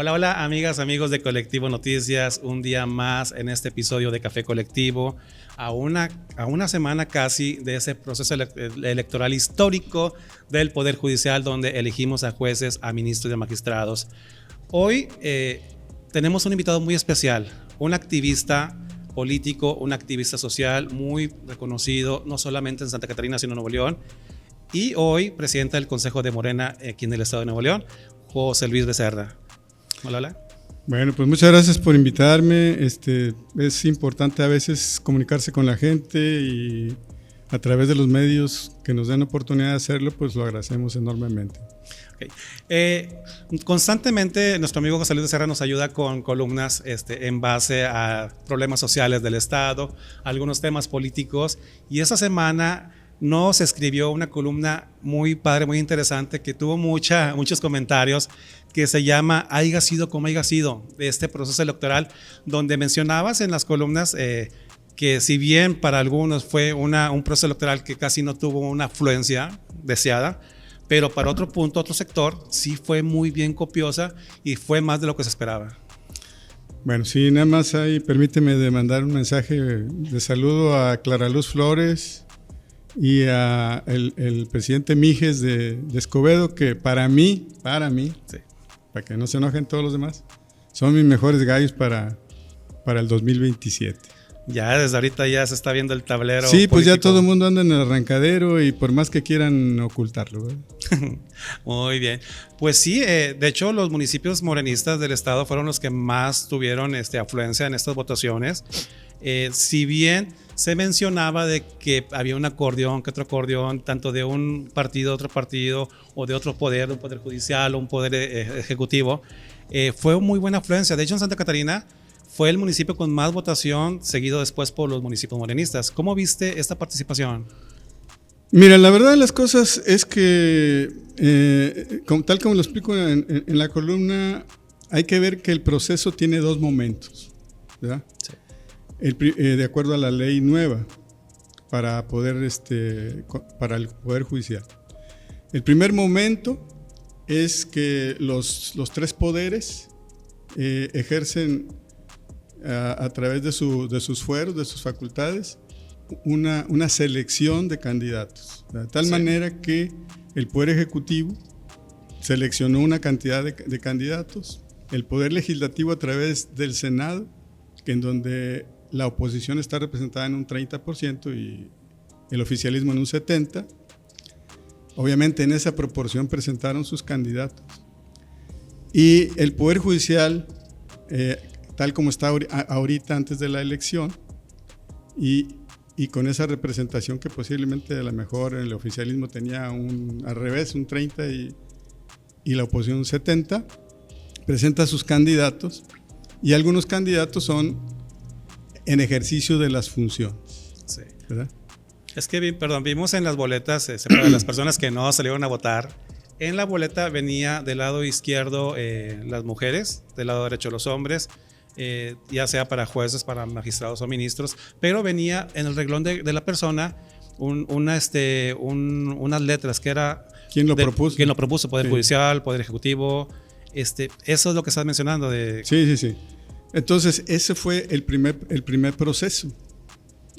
Hola, hola, amigas, amigos de Colectivo Noticias. Un día más en este episodio de Café Colectivo, a una semana casi de ese proceso electoral histórico del Poder Judicial, donde elegimos a jueces, a ministros y a magistrados. Hoy tenemos un invitado muy especial, un activista político, un activista social muy reconocido, no solamente en Santa Catarina, sino en Nuevo León. Y hoy, presidente del Consejo de Morena aquí en el estado de Nuevo León, José Luis Becerra. Hola, hola. Bueno, pues muchas gracias por invitarme. Es importante a veces comunicarse con la gente y a través de los medios que nos den oportunidad de hacerlo, pues lo agradecemos enormemente. Okay. Constantemente nuestro amigo José Luis Becerra nos ayuda con columnas en base a problemas sociales del estado, algunos temas políticos, y esta semana nos escribió una columna muy padre, muy interesante, que tuvo muchos comentarios, que se llama Haiga sido como haiga sido, de este proceso electoral, donde mencionabas en las columnas que si bien para algunos fue un proceso electoral que casi no tuvo una afluencia deseada, pero para otro sector sí fue muy bien copiosa y fue más de lo que se esperaba. Bueno, sí, nada más ahí permíteme de mandar un mensaje de saludo a Clara Luz Flores y a el presidente Mijes de Escobedo, que para mí, sí, para que no se enojen todos los demás, son mis mejores gallos para el 2027. Ya desde ahorita ya se está viendo el tablero. Sí, pues político. Ya todo el mundo anda en el arrancadero y por más que quieran ocultarlo, ¿verdad? Muy bien. Pues sí, de hecho los municipios morenistas del estado fueron los que más tuvieron afluencia en estas votaciones. Si bien se mencionaba de que había un acordeón, que otro acordeón, tanto de un partido, otro partido, o de otro poder, de un poder judicial o un poder ejecutivo, fue muy buena afluencia. De hecho, en Santa Catarina fue el municipio con más votación, seguido después por los municipios morenistas. ¿Cómo viste esta participación? Mira, la verdad de las cosas es que, tal como lo explico en la columna, hay que ver que el proceso tiene dos momentos, ¿verdad? Sí. De acuerdo a la ley nueva para el Poder Judicial. El primer momento es que los tres poderes ejercen a través de sus fueros, de sus facultades, una selección de candidatos, de tal manera que el Poder Ejecutivo seleccionó una cantidad de candidatos, el Poder Legislativo a través del Senado, en donde la oposición está representada en un 30% y el oficialismo en un 70%. Obviamente en esa proporción presentaron sus candidatos. Y el Poder Judicial, tal como está ahorita antes de la elección, y con esa representación que posiblemente a lo mejor el oficialismo tenía al revés, un 30% y la oposición un 70%, presenta sus candidatos, y algunos candidatos son en ejercicio de las funciones. Sí. ¿Verdad? Es que, vimos en las boletas, para las personas que no salieron a votar, en la boleta venía del lado izquierdo las mujeres, del lado derecho los hombres, ya sea para jueces, para magistrados o ministros, pero venía en el reglón de la persona unas letras que era... ¿Quién lo propuso? ¿Quién lo propuso? Poder Judicial, Poder Ejecutivo. Eso es lo que estás mencionando. Sí. Entonces, ese fue el primer proceso.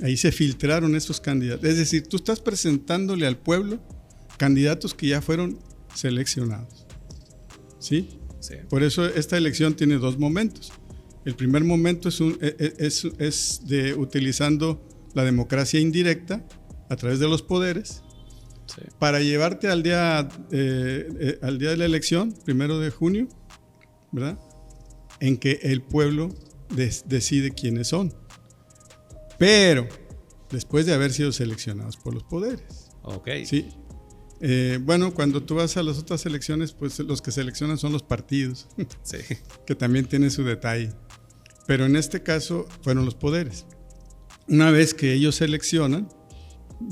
Ahí se filtraron estos candidatos. Es decir, tú estás presentándole al pueblo candidatos que ya fueron seleccionados. ¿Sí? Sí. Por eso esta elección tiene dos momentos. El primer momento es de utilizando la democracia indirecta a través de los poderes, sí, para llevarte al día de la elección, 1 de junio, ¿verdad?, en que el pueblo decide quiénes son, pero después de haber sido seleccionados por los poderes. Okay. ¿Sí? Bueno, cuando tú vas a las otras elecciones, pues los que seleccionan son los partidos, sí, que también tienen su detalle, pero en este caso fueron los poderes. Una vez que ellos seleccionan,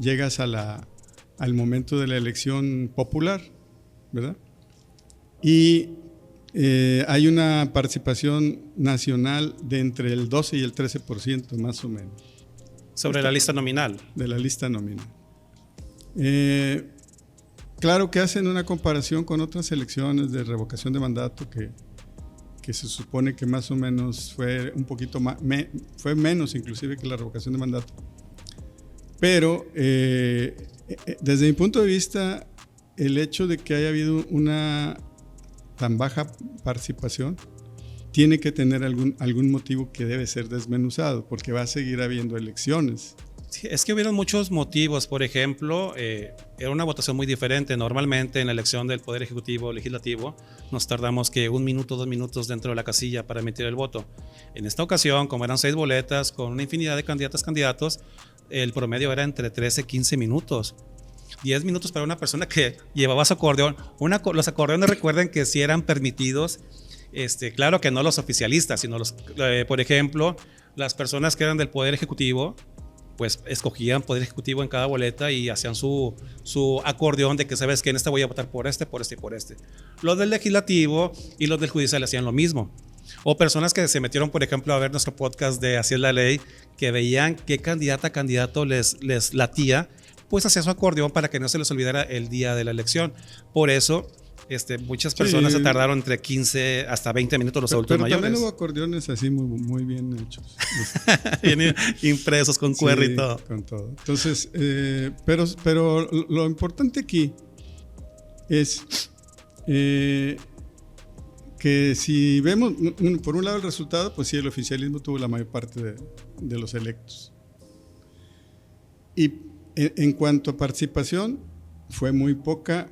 llegas al momento de la elección popular, ¿verdad? Y hay una participación nacional de entre el 12 y el 13% más o menos. Sobre la lista nominal. De la lista nominal. Claro que hacen una comparación con otras elecciones de revocación de mandato que que se supone que más o menos fue un poquito más, fue menos inclusive que la revocación de mandato. Pero desde mi punto de vista, el hecho de que haya habido una tan baja participación tiene que tener algún motivo que debe ser desmenuzado, porque va a seguir habiendo elecciones. Sí, es que hubieron muchos motivos. Por ejemplo, era una votación muy diferente. Normalmente en la elección del Poder Ejecutivo o Legislativo nos tardamos que 1 minuto, 2 minutos dentro de la casilla para emitir el voto. En esta ocasión, como eran 6 boletas con una infinidad de candidatos, el promedio era entre 13 y 15 minutos. 10 minutos para una persona que llevaba su acordeón. Los acordeones, recuerden que sí eran permitidos. Claro que no los oficialistas, sino por ejemplo, las personas que eran del Poder Ejecutivo, pues escogían Poder Ejecutivo en cada boleta y hacían su acordeón de que sabes que en esta voy a votar por este y por este. Los del Legislativo y los del Judicial hacían lo mismo. O personas que se metieron, por ejemplo, a ver nuestro podcast de Así es la Ley, que veían qué candidato les latía, pues hacía su acordeón para que no se les olvidara el día de la elección. Por eso muchas personas se tardaron entre 15 hasta 20 minutos los adultos mayores. Pero también hubo acordeones así muy bien hechos. Bien impresos con cuerda y todo. Con todo. Entonces, pero lo importante aquí es que si vemos, por un lado el resultado, pues sí, el oficialismo tuvo la mayor parte de los electos. Y en cuanto a participación, fue muy poca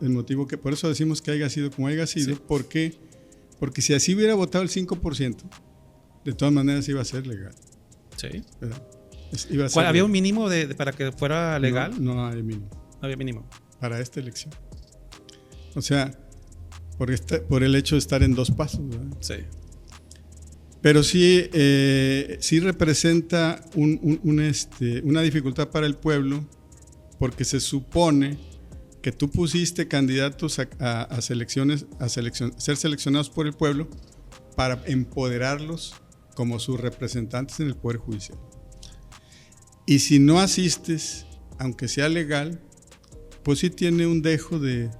el motivo que, por eso decimos que haya sido como haya sido, sí. Porque si así hubiera votado el 5%, de todas maneras iba a ser legal. Sí. Iba a ser ¿Había un mínimo para que fuera legal? No hay mínimo. No había mínimo. Para esta elección. O sea, por el hecho de estar en 2 pasos, ¿verdad? Sí. Pero sí representa una dificultad para el pueblo, porque se supone que tú pusiste candidatos a ser seleccionados por el pueblo para empoderarlos como sus representantes en el Poder Judicial. Y si no asistes, aunque sea legal, pues sí tiene un dejo de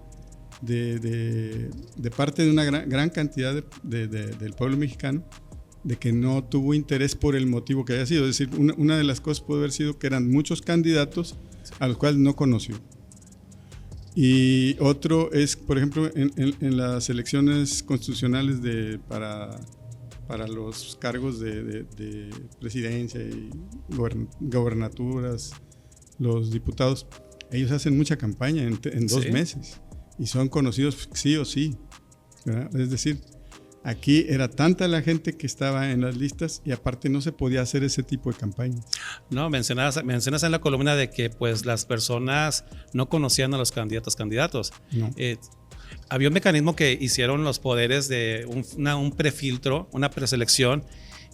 parte de una gran cantidad del pueblo mexicano, de que no tuvo interés por el motivo que haya sido. Es decir, una de las cosas puede haber sido que eran muchos candidatos a los cuales no conoció. Y otro es, por ejemplo, en las elecciones constitucionales para los cargos de presidencia y gobernaturas, los diputados, ellos hacen mucha campaña en 2 meses y son conocidos sí o sí, ¿verdad? Es decir, aquí era tanta la gente que estaba en las listas y aparte no se podía hacer ese tipo de campañas. No, mencionas en la columna de que pues las personas no conocían a los candidatos. No. Había un mecanismo que hicieron los poderes de un prefiltro, una preselección,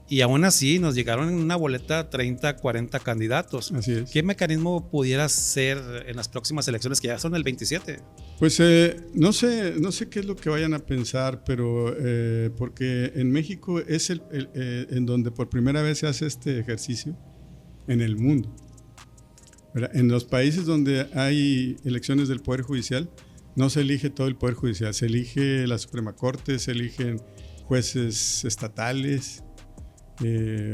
y aún así nos llegaron en una boleta 30, 40 candidatos. Así es. ¿Qué mecanismo pudiera ser en las próximas elecciones que ya son el 27? Pues no sé qué es lo que vayan a pensar, pero porque en México es en donde por primera vez se hace este ejercicio en el mundo. ¿Verdad? En los países donde hay elecciones del Poder Judicial, no se elige todo el Poder Judicial, se elige la Suprema Corte, se eligen jueces estatales,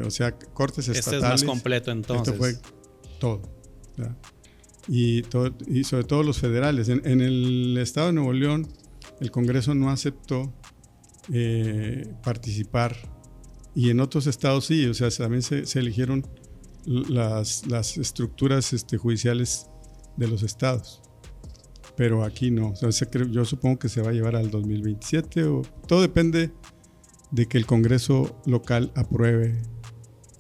o sea, cortes estatales. Este es más completo entonces. Esto fue todo, ¿verdad? Y sobre todo los federales. En el estado de Nuevo León, el Congreso no aceptó participar, y en otros estados sí, o sea, también se eligieron las estructuras judiciales de los estados, pero aquí no. O sea, yo supongo que se va a llevar al 2027, todo depende de que el Congreso local apruebe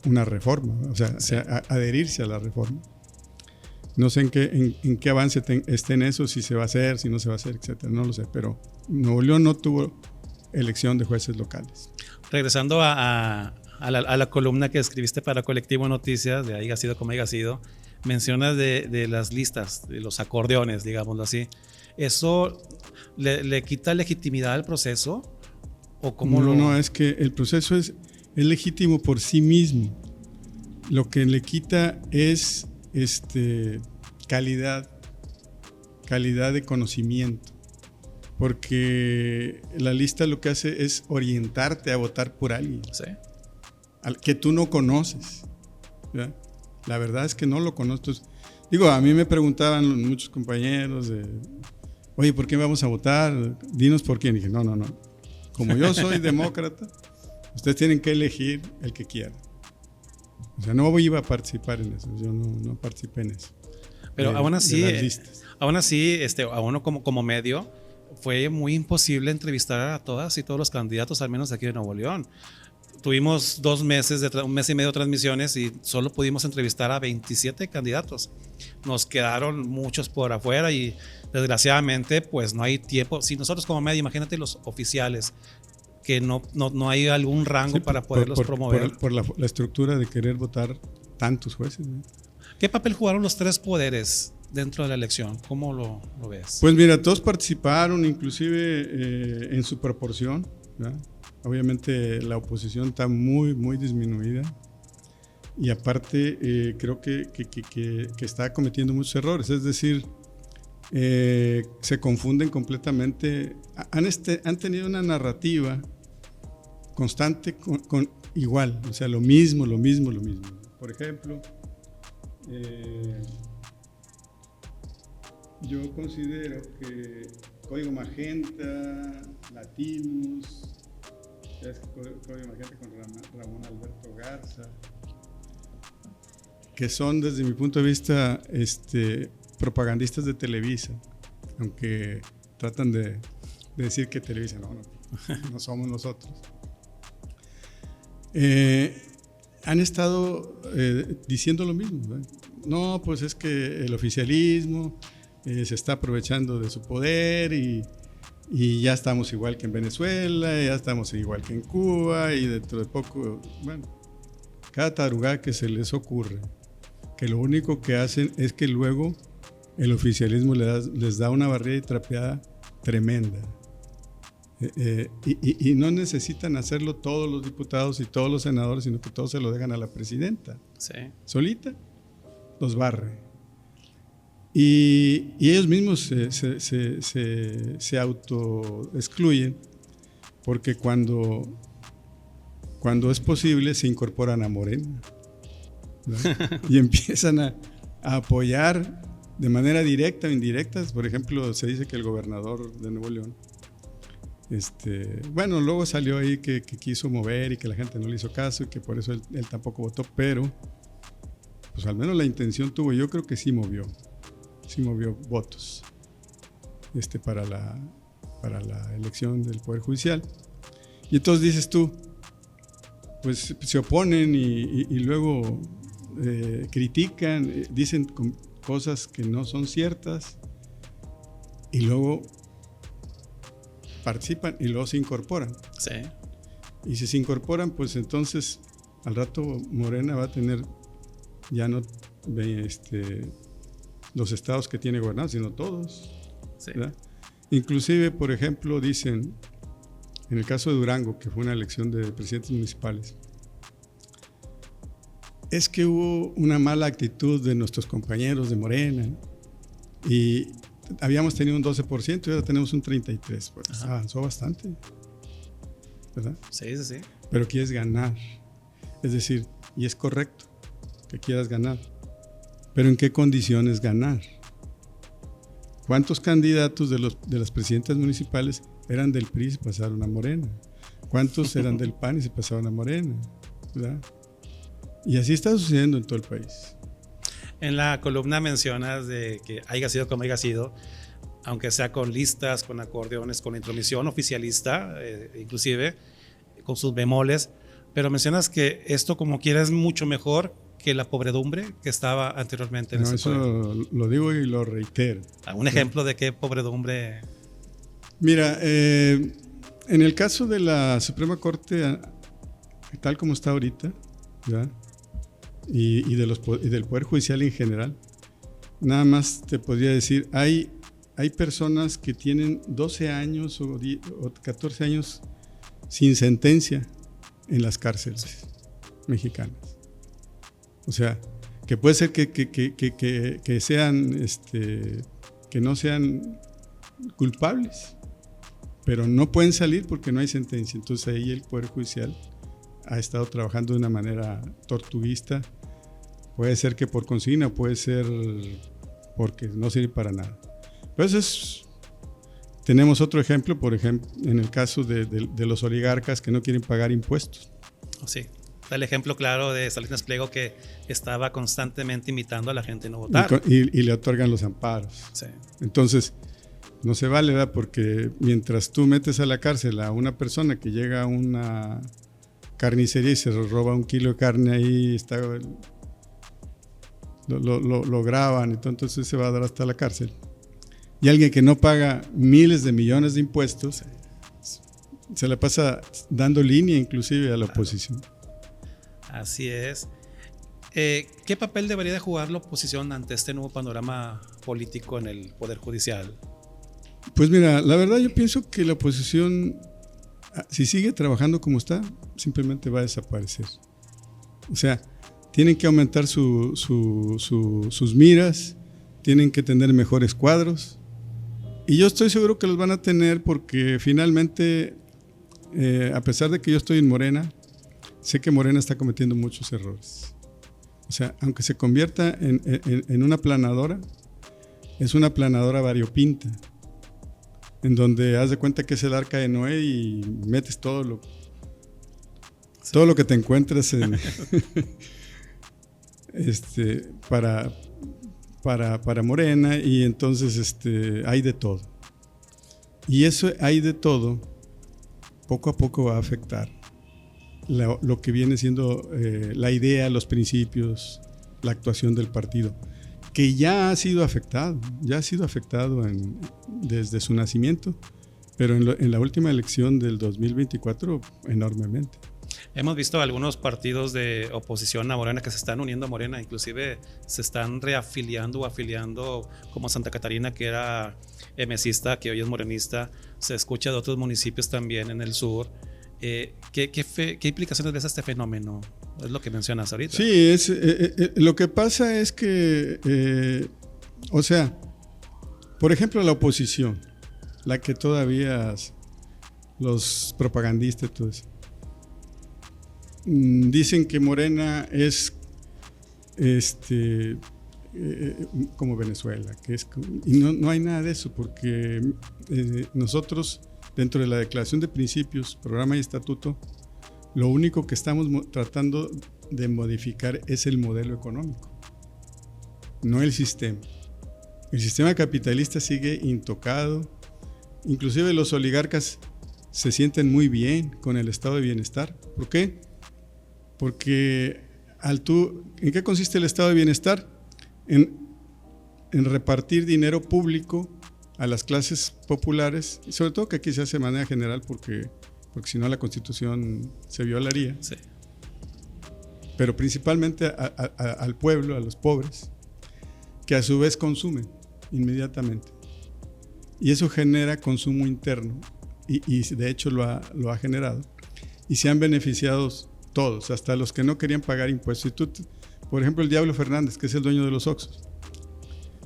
una reforma, o sea, adherirse a la reforma. No sé en qué avance esté en eso, si se va a hacer, si no se va a hacer, etcétera, no lo sé, pero Nuevo León no tuvo elección de jueces locales. Regresando a la columna que escribiste para Colectivo Noticias, de haya sido como haya sido, mencionas de las listas, de los acordeones, digámoslo así. ¿Eso le quita legitimidad al proceso? ¿O cómo no, es que el proceso es legítimo por sí mismo. Lo que le quita es calidad de conocimiento. porque la lista lo que hace es orientarte a votar por alguien Sí. al que tú no conoces, ¿verdad? La verdad es que no lo conozco. Entonces, digo, a mí me preguntaban muchos compañeros oye, ¿por qué vamos a votar? Dinos por quién. Y dije, no. Como yo soy demócrata, ustedes tienen que elegir el que quieran. O sea, no iba a participar en eso. Yo no participé en eso. Pero aún así, a uno como medio, fue muy imposible entrevistar a todas y todos los candidatos, al menos de aquí de Nuevo León. Tuvimos 2 meses, un mes y medio de transmisiones y solo pudimos entrevistar a 27 candidatos. Nos quedaron muchos por afuera y desgraciadamente pues no hay tiempo. Si nosotros como medio, imagínate los oficiales, que no hay algún rango para poderlos promover. Por la estructura de querer votar tantos jueces, ¿no? ¿Qué papel jugaron los 3 poderes dentro de la elección? ¿Cómo lo ves? Pues mira, todos participaron, inclusive en su proporción, ¿verdad? Obviamente la oposición está muy, muy disminuida y aparte creo que está cometiendo muchos errores, es decir, se confunden completamente, han tenido una narrativa constante con igual, o sea, lo mismo. Por ejemplo, yo considero que Código Magenta, Latinos, Código Magenta con Ramón Alberto Garza, que son desde mi punto de vista propagandistas de Televisa, aunque tratan de decir que Televisa no somos nosotros. Han estado diciendo lo mismo, ¿verdad? No, pues es que el oficialismo se está aprovechando de su poder y ya estamos igual que en Venezuela, ya estamos igual que en Cuba y dentro de poco, bueno, cada tarugada que se les ocurre, que lo único que hacen es que luego el oficialismo les da una barrida y trapeada tremenda. Y no necesitan hacerlo todos los diputados y todos los senadores, sino que todos se lo dejan a la presidenta. Sí. Solita los barre. Y ellos mismos se autoexcluyen porque cuando es posible se incorporan a Morena, ¿verdad? Y empiezan a apoyar de manera directa o indirecta. Por ejemplo, se dice que el gobernador de Nuevo León, bueno, luego salió ahí que quiso mover y que la gente no le hizo caso y que por eso él tampoco votó, pero pues al menos la intención tuvo. Yo creo que sí movió votos para la elección del Poder Judicial. Y entonces dices tú, pues se oponen y luego critican, dicen cosas que no son ciertas y luego participan y luego se incorporan. Sí. Y si se incorporan, pues entonces al rato Morena va a tener ya no los estados que tiene gobernados, sino todos. Sí. ¿Verdad? Inclusive, por ejemplo, dicen, en el caso de Durango, que fue una elección de presidentes municipales, es que hubo una mala actitud de nuestros compañeros de Morena y habíamos tenido un 12% y ahora tenemos un 33%. Pues avanzó bastante, ¿verdad? Sí. Pero quieres ganar. Es decir, y es correcto que quieras ganar, pero ¿en qué condiciones ganar? ¿Cuántos candidatos de las presidentas municipales eran del PRI y se pasaron a Morena? ¿Cuántos eran del PAN y se pasaron a Morena? ¿Verdad? Y así está sucediendo en todo el país. En la columna mencionas de que haya sido como haya sido, aunque sea con listas, con acordeones, con intromisión oficialista, inclusive con sus bemoles, pero mencionas que esto como quiera es mucho mejor que la pobredumbre que estaba anteriormente en ese eso poder. Lo digo y lo reitero. ¿Un ejemplo de qué pobredumbre? Mira, en el caso de la Suprema Corte, tal como está ahorita, ¿verdad? Y del Poder Judicial en general, nada más te podría decir, hay personas que tienen 12 años o 14 años sin sentencia en las cárceles mexicanas. O sea, que puede ser que sean, que no sean culpables, pero no pueden salir porque no hay sentencia. Entonces ahí el Poder Judicial ha estado trabajando de una manera tortuguista. Puede ser que por consigna, puede ser porque no sirve para nada. Pero eso es... Tenemos otro ejemplo, por ejemplo, en el caso de los oligarcas que no quieren pagar impuestos. Sí, está el ejemplo claro de Salinas Pliego, que estaba constantemente invitando a la gente a no votar. Y le otorgan los amparos. Sí. Entonces, no se vale, ¿verdad? Porque mientras tú metes a la cárcel a una persona que llega a una carnicería y se roba 1 kilo de carne, ahí está, lo graban, entonces se va a dar hasta la cárcel. Y alguien que no paga miles de millones de impuestos se la pasa dando línea inclusive a la oposición. Así es. ¿Qué papel debería de jugar la oposición ante este nuevo panorama político en el Poder Judicial? Pues mira, la verdad yo pienso que la oposición, si sigue trabajando como está, simplemente va a desaparecer. O sea, tienen que aumentar sus miras, tienen que tener mejores cuadros. Y yo estoy seguro que los van a tener porque finalmente, a pesar de que yo estoy en Morena, sé que Morena está cometiendo muchos errores. O sea, aunque se convierta en una planadora, es una planadora variopinta, en donde haz de cuenta que es el arca de Noé y metes todo lo que te encuentres para Morena, y entonces hay de todo. Y eso hay de todo, poco a poco va a afectar lo que viene siendo la idea, los principios, la actuación del partido, que ya ha sido afectado desde su nacimiento, pero en la última elección del 2024 enormemente. Hemos visto algunos partidos de oposición a Morena que se están uniendo a Morena, inclusive se están reafiliando o afiliando, como Santa Catarina, que era emesista, que hoy es morenista. Se escucha de otros municipios también en el sur. ¿Qué implicaciones ves a este fenómeno? Es lo que mencionas ahorita. Sí, lo que pasa es que, o sea, por ejemplo, la oposición, la que todavía los propagandistas, todo eso, dicen que Morena es como Venezuela, y no hay nada de eso, porque nosotros, dentro de la Declaración de Principios, Programa y Estatuto, lo único que estamos tratando de modificar es el modelo económico, no el sistema. El sistema capitalista sigue intocado, inclusive los oligarcas se sienten muy bien con el estado de bienestar. ¿Por qué? Porque ¿en qué consiste el estado de bienestar? En repartir dinero público a las clases populares, y sobre todo que aquí se hace de manera general porque si no la Constitución se violaría. Sí. Pero principalmente al pueblo, a los pobres, que a su vez consumen inmediatamente. Y eso genera consumo interno, y de hecho lo ha generado. Y se han beneficiado todos, hasta los que no querían pagar impuestos. Por ejemplo, el Diablo Fernández, que es el dueño de los Oxxos,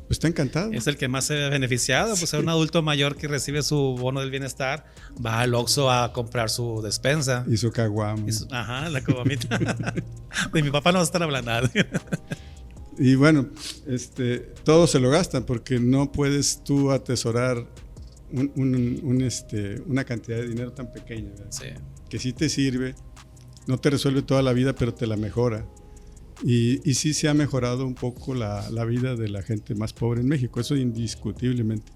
pues está encantado. Es el que más se ha beneficiado, pues es un adulto mayor que recibe su bono del bienestar, va al Oxxo a comprar su despensa. Y su caguama. Ajá, la caguamita. De mi papá no va a estar hablando. Y bueno, todos se lo gastan porque no puedes tú atesorar una cantidad de dinero tan pequeña, ¿verdad? Sí. Que sí te sirve, no te resuelve toda la vida, pero te la mejora. Y sí se ha mejorado un poco la vida de la gente más pobre en México, eso indiscutiblemente.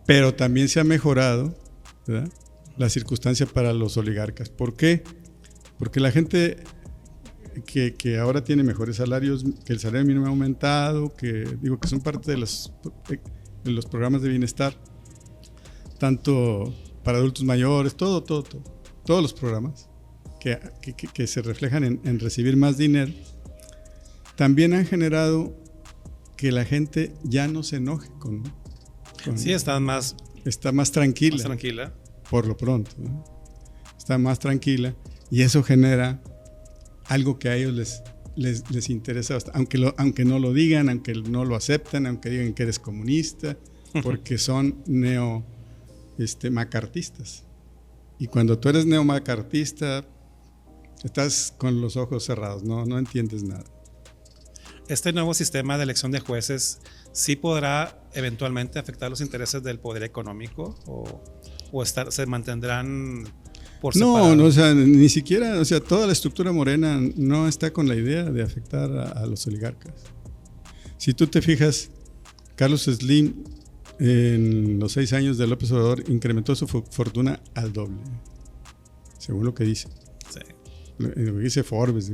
Pero también se ha mejorado, ¿verdad?, la circunstancia para los oligarcas. ¿Por qué? Porque la gente que ahora tiene mejores salarios, que el salario mínimo ha aumentado, que son parte de los programas de bienestar, tanto para adultos mayores, todos los programas que se reflejan en recibir más dinero, también han generado que la gente ya no se enoje sí, está más tranquila. Más tranquila. Por lo pronto, ¿no? Está más tranquila, y eso genera algo que a ellos les interesa bastante, aunque no lo digan, aunque no lo acepten, aunque digan que eres comunista, porque son macartistas. Y cuando tú eres neomacartista, estás con los ojos cerrados, no entiendes nada. ¿Este nuevo sistema de elección de jueces sí podrá eventualmente afectar los intereses del poder económico o se mantendrán por separado? No, o sea, ni siquiera, o sea, toda la estructura morena no está con la idea de afectar a los oligarcas. Si tú te fijas, Carlos Slim en los 6 años de López Obrador incrementó su fortuna al doble, según lo que dice. Sí. Lo que dice Forbes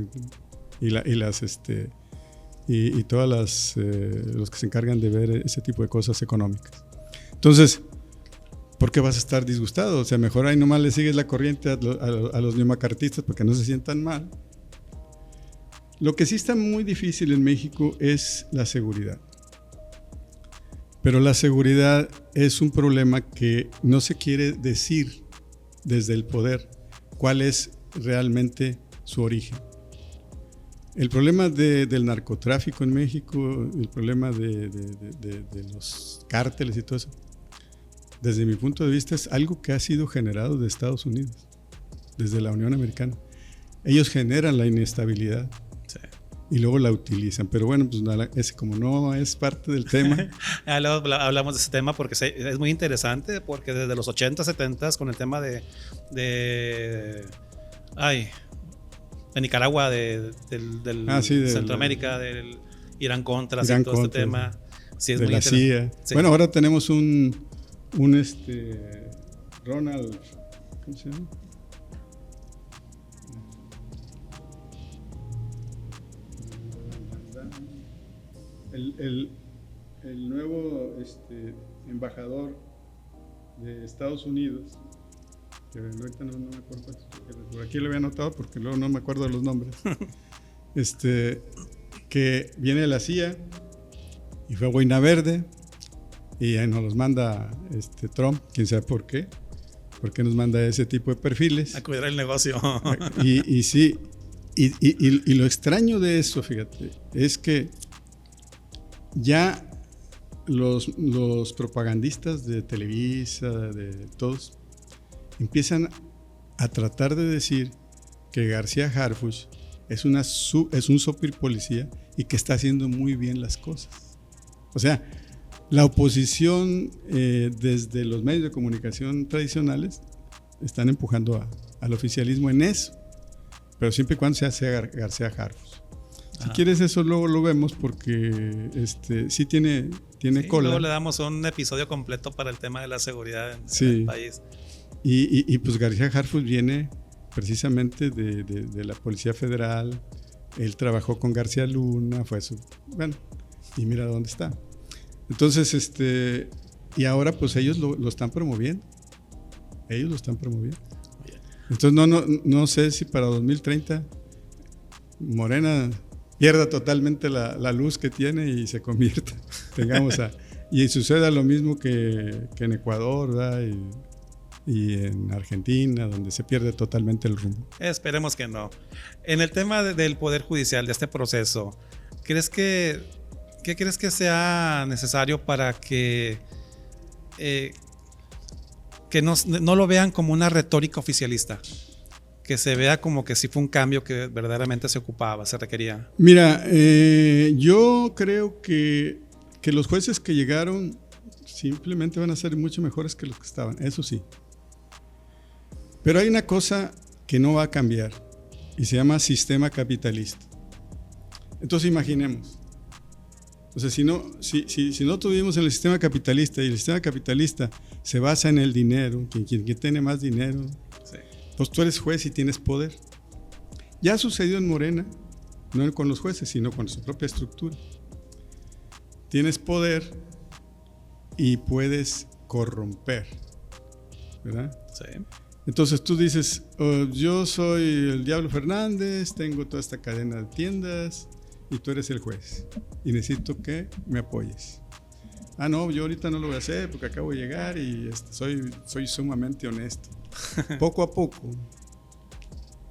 y todas los que se encargan de ver ese tipo de cosas económicas. Entonces, ¿por qué vas a estar disgustado? O sea, mejor ahí nomás le sigues la corriente a los neomacartistas porque no se sientan mal. Lo que sí está muy difícil en México es la seguridad. Pero la seguridad es un problema que no se quiere decir desde el poder cuál es realmente su origen. El problema del narcotráfico en México, el problema de los cárteles y todo eso, desde mi punto de vista es algo que ha sido generado de Estados Unidos, desde la Unión Americana. Ellos generan la inestabilidad. Sí. Y luego la utilizan. Pero bueno, pues como no es parte del tema. Hablamos de ese tema porque es muy interesante, porque desde los 80, 70 con el tema de Nicaragua, del Centroamérica, del Irán Contras y todo este tema. Sí, es de muy la CIA. Sí. Bueno, ahora tenemos un Ronald, ¿cómo se llama? El nuevo embajador de Estados Unidos, que ahorita no me acuerdo, por aquí lo había anotado porque luego no me acuerdo de los nombres, que viene de la CIA y fue boina verde y ahí nos los manda Trump, quién sabe por qué nos manda ese tipo de perfiles. A cuidar el negocio. y sí, y lo extraño de eso, fíjate, es que ya los propagandistas de Televisa, de todos, empiezan a tratar de decir que García Harfuch es un super policía y que está haciendo muy bien las cosas. O sea, la oposición desde los medios de comunicación tradicionales están empujando al oficialismo en eso, pero siempre y cuando se hace García Harfuch. Si quieres eso luego lo vemos porque sí tiene cola. Luego le damos un episodio completo para el tema de la seguridad en el país. Y pues García Harfuch viene precisamente de la Policía Federal. Él trabajó con García Luna, bueno, y mira dónde está. Entonces, y ahora pues ellos lo están promoviendo. Entonces no sé si para 2030 Morena pierda totalmente la luz que tiene y se convierta, y suceda lo mismo que en Ecuador, ¿verdad? Y en Argentina, donde se pierde totalmente el rumbo. Esperemos que no. En el tema del Poder Judicial, de este proceso, ¿qué crees que sea necesario para que no lo vean como una retórica oficialista? Que se vea como que sí fue un cambio que verdaderamente se requería. Mira, yo creo que los jueces que llegaron simplemente van a ser mucho mejores que los que estaban, eso sí. Pero hay una cosa que no va a cambiar y se llama sistema capitalista. Entonces imaginemos, o sea, si no tuvimos en el sistema capitalista y el sistema capitalista se basa en el dinero, quien tiene más dinero, sí. Pues tú eres juez y tienes poder. Ya sucedió en Morena, no con los jueces, sino con su propia estructura. Tienes poder y puedes corromper, ¿verdad? Sí. Entonces tú dices, yo soy el Diablo Fernández, tengo toda esta cadena de tiendas y tú eres el juez y necesito que me apoyes. No, yo ahorita no lo voy a hacer porque acabo de llegar y soy sumamente honesto. Poco a poco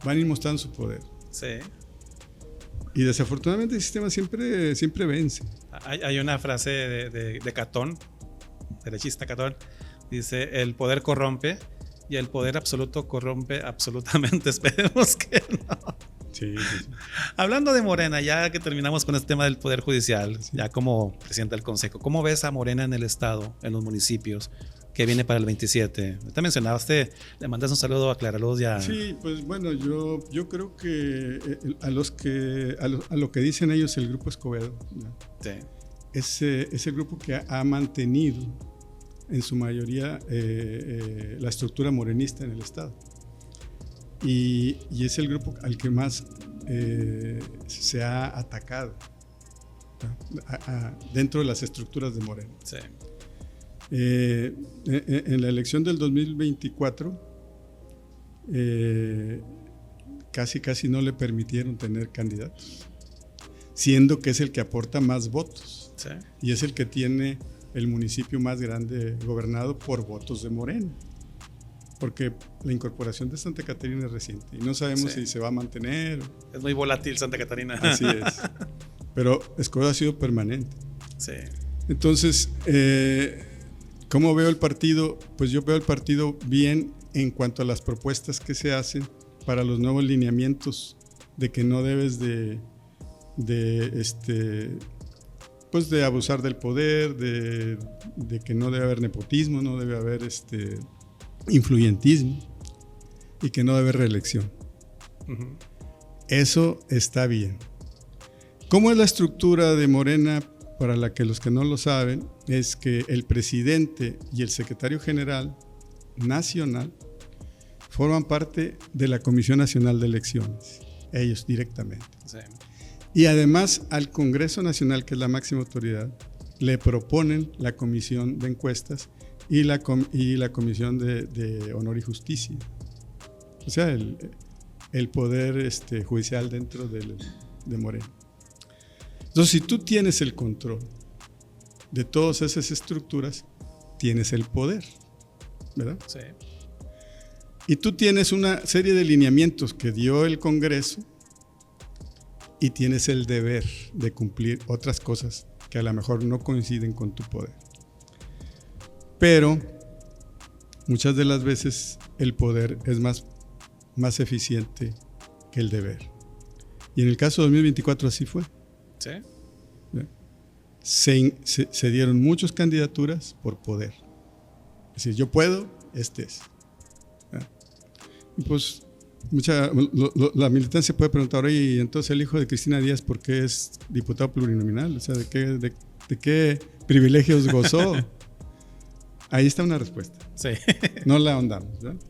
van a ir mostrando su poder. Sí. Y desafortunadamente el sistema siempre vence. Hay una frase de Catón, derechista Catón, Dice, el poder corrompe y el poder absoluto corrompe absolutamente. Esperemos que no. Sí, sí, sí. Hablando de Morena, ya que terminamos con este tema del Poder Judicial, ya como presidente del Consejo, ¿cómo ves a Morena en el Estado, en los municipios, que viene para el 27? Te mencionaste, le mandas un saludo a Clara Luz ya. Sí, pues bueno, yo creo que a lo que dicen ellos el Grupo Escobedo, ¿no? Sí. Es el grupo que ha mantenido en su mayoría la estructura morenista en el Estado. Y es el grupo al que más se ha atacado, ¿no? Dentro de las estructuras de Morena. Sí. En la elección del 2024 casi no le permitieron tener candidatos, siendo que es el que aporta más votos. Sí. Y es el que tiene el municipio más grande gobernado por votos de Morena, porque la incorporación de Santa Catarina es reciente y no sabemos si se va a mantener. Es muy volátil Santa Catarina. Así es. Pero Escobedo ha sido permanente. Sí. Entonces, ¿cómo veo el partido? Pues yo veo el partido bien en cuanto a las propuestas que se hacen para los nuevos lineamientos de que no debes pues de abusar del poder, de que no debe haber nepotismo, no debe haber influyentismo y que no debe haber reelección. Uh-huh. Eso está bien. ¿Cómo es la estructura de Morena? Para los que no lo saben, es que el presidente y el secretario general nacional forman parte de la Comisión Nacional de Elecciones, ellos directamente. Sí. Y además al Congreso Nacional, que es la máxima autoridad, le proponen la comisión de encuestas y la comisión de honor y justicia. O sea, el poder judicial dentro de Morena. Entonces, si tú tienes el control de todas esas estructuras, tienes el poder, ¿verdad? Sí. Y tú tienes una serie de lineamientos que dio el Congreso y tienes el deber de cumplir otras cosas que a lo mejor no coinciden con tu poder. Pero muchas de las veces el poder es más eficiente que el deber. Y en el caso de 2024 así fue. Sí. Se dieron muchas candidaturas por poder. Es decir, yo puedo, este es. Y pues la militancia puede preguntar, oye, ¿y entonces el hijo de Cristina Díaz por qué es diputado plurinominal? O sea, ¿de qué privilegios gozó? Ahí está una respuesta. Sí. No la ahondamos, ¿verdad?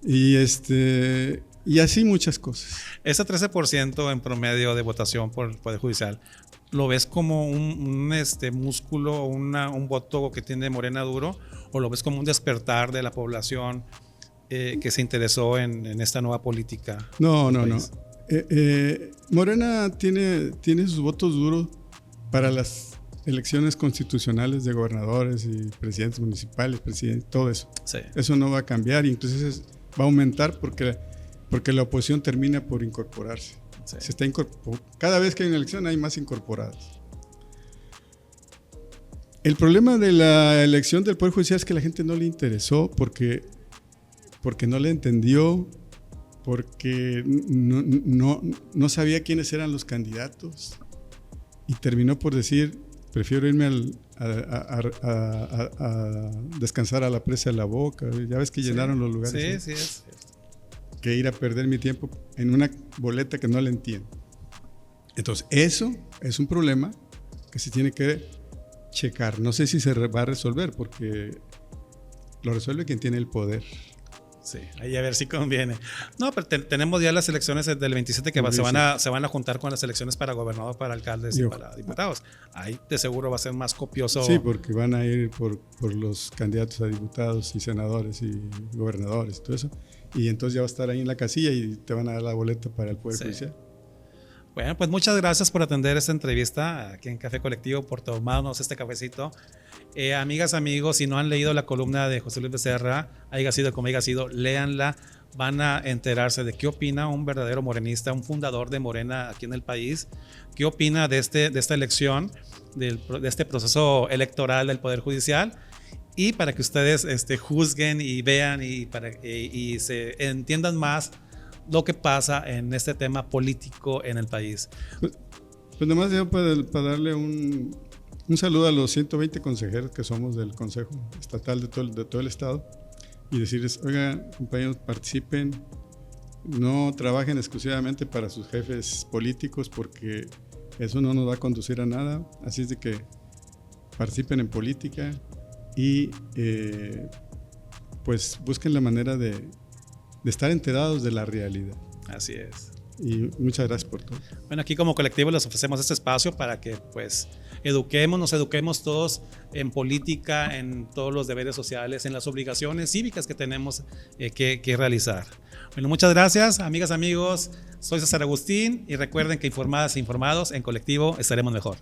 Y así muchas cosas. Ese 13% en promedio de votación por el Poder Judicial, ¿lo ves como un músculo, un voto que tiene Morena duro? ¿O lo ves como un despertar de la población que se interesó en esta nueva política? No. Morena tiene sus votos duros para las elecciones constitucionales de gobernadores y presidentes municipales, todo eso. Sí. Eso no va a cambiar y entonces va a aumentar porque la oposición termina por incorporarse. Sí. Cada vez que hay una elección hay más incorporados. El problema de la elección del Poder Judicial es que la gente no le interesó porque no le entendió, porque no sabía quiénes eran los candidatos y terminó por decir, prefiero irme a descansar a la presa de la Boca. Ya ves que llenaron los lugares. Sí, es. Que ir a perder mi tiempo en una boleta que no le entiendo. Entonces, eso es un problema que se tiene que checar. No sé si se va a resolver porque lo resuelve quien tiene el poder. Sí, ahí a ver si conviene. No, pero tenemos ya las elecciones del 27 que se van a juntar con las elecciones para gobernador, para alcaldes y para diputados. Ahí de seguro va a ser más copioso. Sí, porque van a ir por los candidatos a diputados y senadores y gobernadores y todo eso. Y entonces ya va a estar ahí en la casilla y te van a dar la boleta para el Poder Judicial. Bueno, pues muchas gracias por atender esta entrevista aquí en Café Colectivo, por tomarnos este cafecito. Amigas, amigos, si no han leído la columna de José Luis Becerra, haya sido como haya sido, léanla. Van a enterarse de qué opina un verdadero morenista, un fundador de Morena aquí en el país, qué opina de esta elección, de este proceso electoral del Poder Judicial. y para que ustedes juzguen y vean y se entiendan más lo que pasa en este tema político en el país. Pues nomás yo para darle un saludo a los 120 consejeros que somos del Consejo Estatal de todo el Estado y decirles, oigan, compañeros, participen, no trabajen exclusivamente para sus jefes políticos porque eso no nos va a conducir a nada, así es de que participen en política y pues busquen la manera de estar enterados de la realidad. Así es. Y muchas gracias por todo. Bueno, aquí como colectivo les ofrecemos este espacio para que pues nos eduquemos todos en política, en todos los deberes sociales, en las obligaciones cívicas que tenemos que realizar. Bueno, muchas gracias, amigas, amigos. Soy César Agustín y recuerden que informadas e informados en colectivo estaremos mejor.